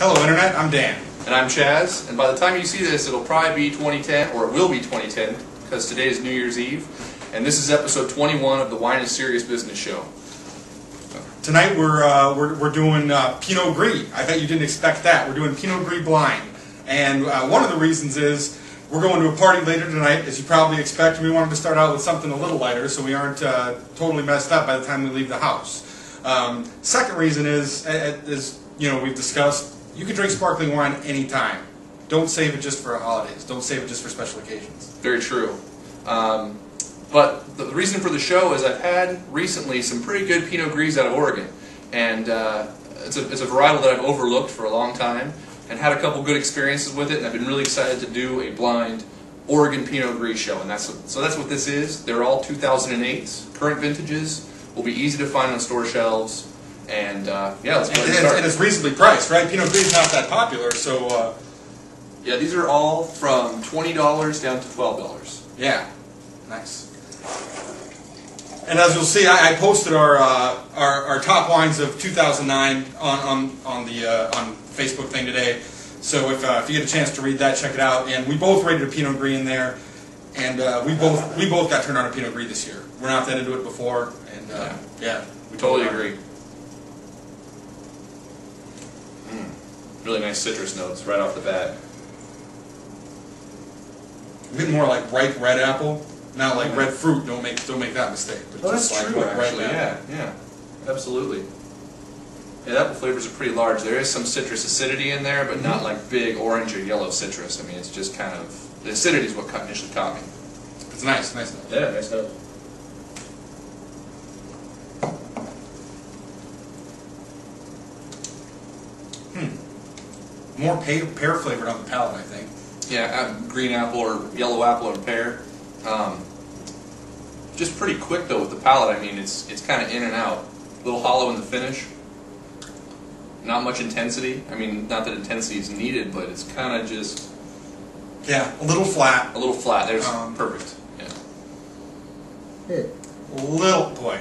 Hello Internet, I'm Dan. And I'm Chaz, and by the time you see this, it'll probably be 2010, or it will be 2010, because today is New Year's Eve, and this is episode 21 of the Wine is Serious Business Show. Tonight we're doing Pinot Gris. I bet you didn't expect that. We're doing Pinot Gris blind, and one of the reasons is we're going to a party later tonight, as you probably expect, and we wanted to start out with something a little lighter so we aren't totally messed up by the time we leave the house. Second reason is, as you know, we've discussed, you can drink sparkling wine anytime. Don't save it just for holidays. Don't save it just for special occasions. Very true. But the reason for the show is I've had recently some pretty good Pinot Gris out of Oregon, and it's a varietal that I've overlooked for a long time, and had a couple good experiences with it, and I've been really excited to do a blind Oregon Pinot Gris show, and that's what this is. They're all 2008s, current vintages, will be easy to find on store shelves. And yeah, let's go ahead and start. And it's reasonably priced, right? Pinot Gris is not that popular, so yeah, these are all from $20 down to $12. Yeah, nice. And as you'll see, I posted our top wines of 2009 on Facebook thing today. So if you get a chance to read that, check it out. And we both rated a Pinot Gris in there, and we both got turned on a Pinot Gris this year. We're not that into it before, and yeah, we totally agree. Really nice citrus notes right off the bat. A bit more like ripe red apple, not like red fruit. Don't make that mistake. But well, just that's like true, ripe actually. apple. Yeah, absolutely. Yeah, the apple flavors are pretty large. There is some citrus acidity in there, but not like big orange or yellow citrus. I mean, it's just kind of the acidity is what initially caught me. It's nice note. Yeah, nice note. More pear flavored on the palate, I think. Yeah, green apple or yellow apple or pear. Just pretty quick though with the palate. I mean, it's kind of in and out. A little hollow in the finish. Not much intensity. I mean, not that intensity is needed, but it's kind of just... Yeah, a little flat. A little flat. There's perfect. Yeah. A little, boy.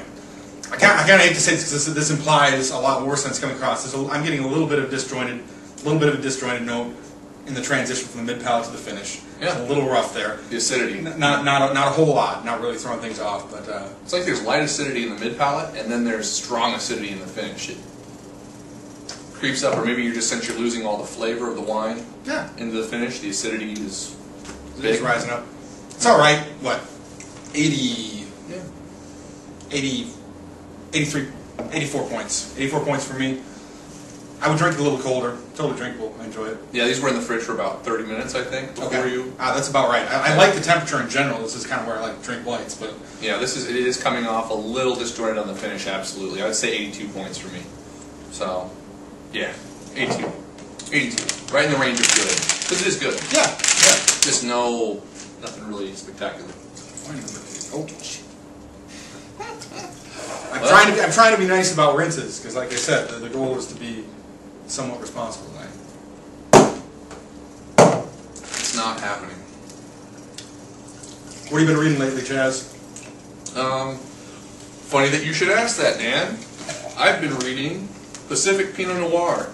I kind of hate to say this because this implies a lot worse than it's coming across. I'm getting a little bit of a disjointed note in the transition from the mid palate to the finish. Yeah. It's a little rough there. The acidity. Not a whole lot. Not really throwing things off, but it's like there's light acidity in the mid palate, and then there's strong acidity in the finish. It creeps up, or maybe since you're losing all the flavor of the wine into the finish, the acidity is big. It's rising up. It's all right. What? 80. Yeah. 84 points. 84 points for me. I would drink it a little colder. Totally drinkable. I enjoy it. Yeah, these were in the fridge for about 30 minutes, I think, before you... that's about right. I like the temperature in general. This is kind of where I like to drink whites, but... Yeah, it is coming off a little disjointed on the finish, absolutely. I would say 82 points for me. So, yeah, 82. 82. Right in the range of good. Because it is good. Yeah. Just nothing really spectacular. Oh, shit. I'm trying to be nice about rinses, because like I said, the goal is to be somewhat responsible. It's not happening. What have you been reading lately, Chaz? Funny that you should ask that, Dan. I've been reading Pacific Pinot Noir.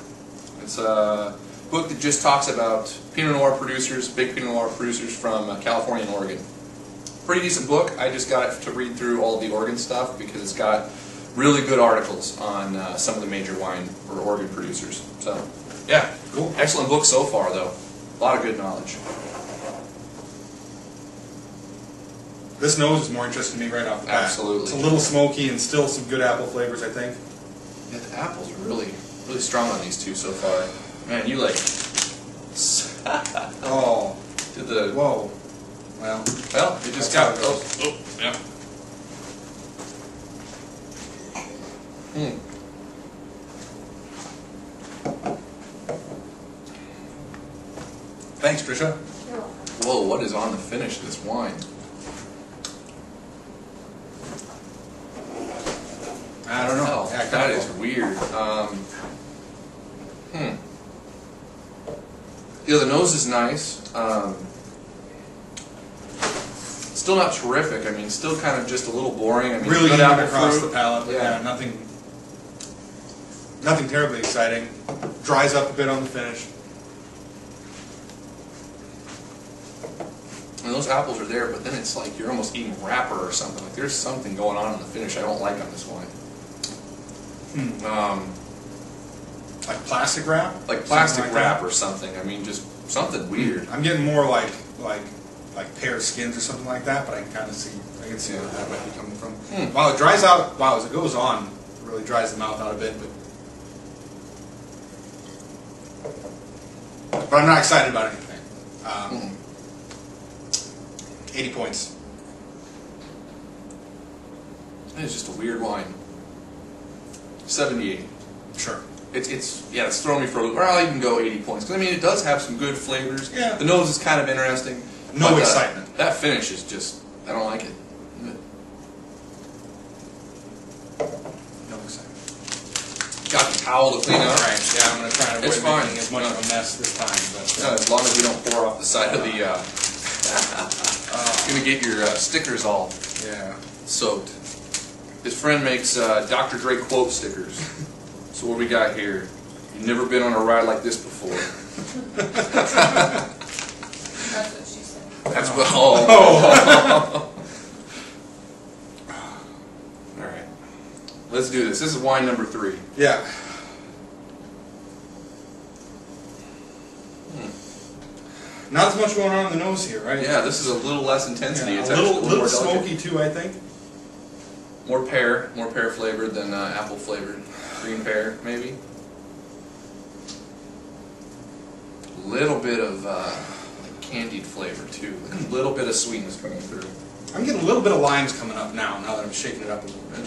It's a book that just talks about Pinot Noir producers, big Pinot Noir producers from California and Oregon. Pretty decent book. I just got it to read through all the Oregon stuff because it's got really good articles on some of the major wine or Oregon producers. So, yeah, cool. Excellent book so far, though. A lot of good knowledge. This nose is more interesting to me right off the bat. Absolutely. It's a little smoky and still some good apple flavors, I think. Yeah, the apples are really strong on these two so far. Man, you like... Oh. Did the... Whoa. Well, it just got... Oh, yeah. Thanks, Trisha. Whoa, what is on the finish of this wine? I don't know. Oh, that is weird. Yeah, the nose is nice. Still not terrific. I mean, still kind of just a little boring. I mean, really good apple across fruit. the palate, but yeah, nothing terribly exciting. dries up a bit on the finish. And those apples are there, but then it's like you're almost eating wrapper or something. Like there's something going on in the finish I don't like on this wine. Like plastic wrap? Like plastic wrap or something. I mean, just something weird. I'm getting more like pear skins or something like that, but I can kind of see, where that might be coming from. Wow, it dries out, wow, as it goes on, it really dries the mouth out a bit, but I'm not excited about anything. 80 points. It's just a weird wine. 78. Sure. It's throwing me for a loop. Or I'll even go 80 points. Because, I mean, it does have some good flavors. Yeah. The nose is kind of interesting. No but, excitement. That finish is just, I don't like it. No excitement. Got the towel to clean up. Alright, yeah, I'm going to try to avoid fine. making as much of a mess this time. But, As long as we don't pour off the side of the... It's going to get your stickers all soaked. His friend makes Dr. Dre quote stickers. So what we got here? You've never been on a ride like this before. That's what she said. That's what. All right. Let's do this. This is wine number 3. Yeah. Not as much going on in the nose here, right? Yeah, this is a little less intensity. Yeah, It's a actually little more smoky delicate. too, I think. More pear flavored than apple flavored. Green pear, maybe. A little bit of like candied flavor too. Like a little bit of sweetness coming through. I'm getting a little bit of limes coming up now that I'm shaking it up a little bit.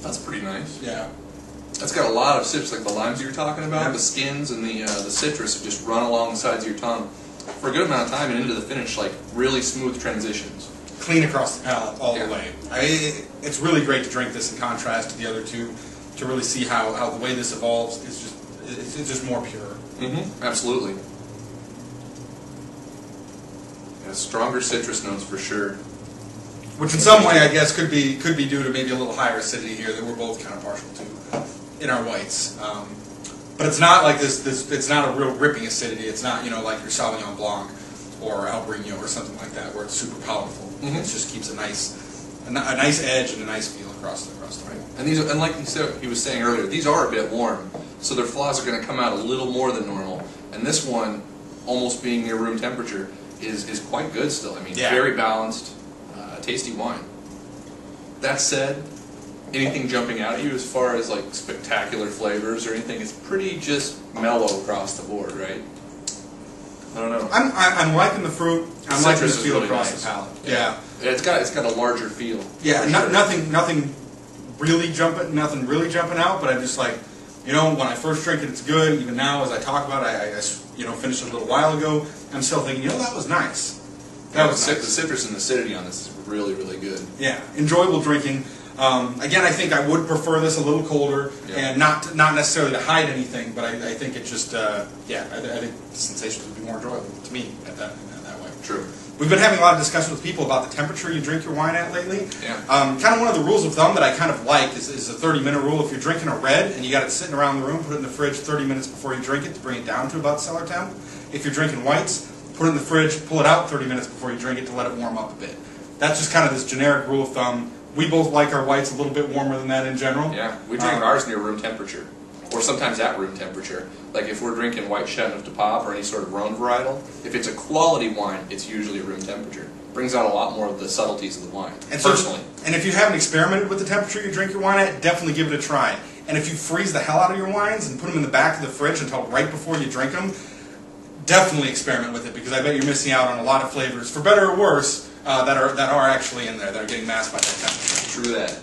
That's pretty nice. Yeah. That's got a lot of citrus, like the limes you were talking about. Yeah. The skins and the citrus have just run along the sides of your tongue for a good amount of time and into the finish, like really smooth transitions. Clean across the palate all Yeah. the way. It's really great to drink this in contrast to the other two, to really see how the way this evolves is it's just more pure. Absolutely. Yeah, stronger citrus notes for sure. Which in some way I guess could be due to maybe a little higher acidity here that we're both kind of partial to in our whites. But it's not like this. It's not a real ripping acidity. It's not like your Sauvignon Blanc or Albarino or something like that where it's super powerful. It just keeps a nice edge and a nice feel across the wine. And these, and like he was saying earlier, these are a bit warm, so their flaws are going to come out a little more than normal. And this one, almost being near room temperature, is quite good still. I mean, very balanced, tasty wine. That said, anything jumping out at you as far as like spectacular flavors or anything, it's pretty just mellow across the board, right? I don't know. I'm liking the fruit. I'm liking the feel really across nice. the palate. Yeah. It's got a larger feel. Yeah, nothing really jumping out. But I'm just like, when I first drink it, it's good. Even now, as I talk about it, I finished it a little while ago. I'm still thinking, that was nice. That was nice. The citrus and acidity on this is really, really good. Yeah, enjoyable drinking. Again, I think I would prefer this a little colder, and not necessarily to hide anything, but I think it just, I think the sensations would be more enjoyable to me in that way. True. We've been having a lot of discussion with people about the temperature you drink your wine at lately. Yeah. Kind of one of the rules of thumb that I kind of like is a 30-minute rule. If you're drinking a red and you got it sitting around the room, put it in the fridge 30 minutes before you drink it to bring it down to about cellar temp. If you're drinking whites, put it in the fridge, pull it out 30 minutes before you drink it to let it warm up a bit. That's just kind of this generic rule of thumb. We both like our whites a little bit warmer than that in general. Yeah, we drink ours near room temperature, or sometimes at room temperature. Like if we're drinking white Chateauneuf de Pape or any sort of Rhone varietal, if it's a quality wine, it's usually at room temperature. Brings out a lot more of the subtleties of the wine, personally. And if you haven't experimented with the temperature you drink your wine at, definitely give it a try. And if you freeze the hell out of your wines and put them in the back of the fridge until right before you drink them, definitely experiment with it, because I bet you're missing out on a lot of flavors, for better or worse, that are actually in there, that are getting masked by that temperature. True that.